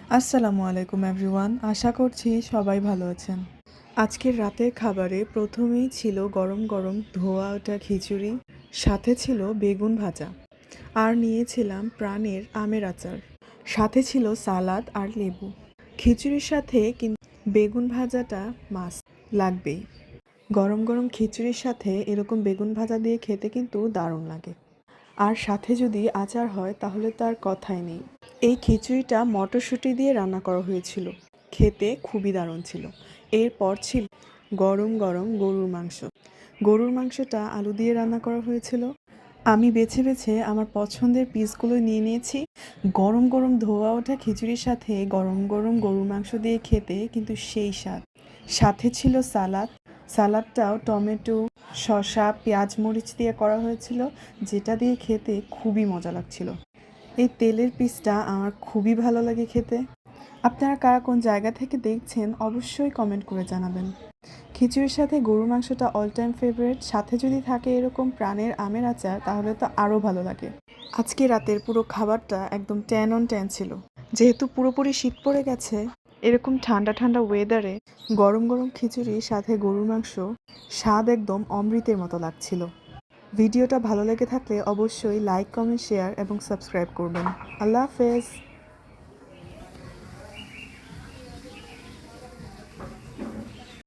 আসসালামু আলাইকুম এভরিওয়ান, আশা করছি সবাই ভালো আছেন। আজকের রাতের খাবারে প্রথমেই ছিল গরম গরম ধোয়া ওঠা খিচুড়ি, সাথে ছিল বেগুন ভাজা, আর নিয়েছিলাম প্রাণের আমের আচার, সাথে ছিল সালাদ আর লেবু। খিচুড়ির সাথে কিন্তু বেগুন ভাজাটা মাস্ট লাগবেই। গরম গরম খিচুড়ির সাথে এরকম বেগুন ভাজা দিয়ে খেতে কিন্তু দারুণ লাগে। আর সাথে যদি আচার হয় তাহলে তো আর কথাই নেই। এই খিচুড়িটা মটরশুঁটি দিয়ে রান্না করা হয়েছিল, খেতে খুবই দারুণ ছিল। এরপর ছিল গরম গরম গরুর মাংস। গরুর মাংসটা আলু দিয়ে রান্না করা হয়েছিল। আমি বেছে বেছে আমার পছন্দের পিসগুলো নিয়ে নিয়েছি। গরম গরম ধোয়া ওঠা খিচুড়ির সাথে গরম গরম গরুর মাংস দিয়ে খেতে কিন্তু সেই স্বাদ। সাথে ছিল সালাদ। সালাদটাও টমেটো, শসা, পেঁয়াজ, মরিচ দিয়ে করা হয়েছিল, যেটা দিয়ে খেতে খুবই মজা লাগছিল। এই তেলের পিসটা আমার খুবই ভালো লাগে খেতে। আপনারা কারা কোন জায়গা থেকে দেখছেন অবশ্যই কমেন্ট করে জানাবেন। খিচুড়ির সাথে গরুর মাংসটা অল টাইম ফেভারিট, সাথে যদি থাকে এরকম প্রাণের আমের আচার তাহলে তো আরও ভালো লাগে। আজকে রাতের পুরো খাবারটা একদম 10 on 10 ছিল। যেহেতু পুরোপুরি শীত পড়ে গেছে, এরকম ঠান্ডা ঠান্ডা ওয়েদারে গরম গরম খিচুড়ি সাথে গরুর মাংস স্বাদ একদম অমৃতের মতো লাগছিল। ভিডিওটা ভালো লেগে থাকলে অবশ্যই লাইক, কমেন্ট, শেয়ার এবং সাবস্ক্রাইব করবেন। আল্লাহ হাফেজ।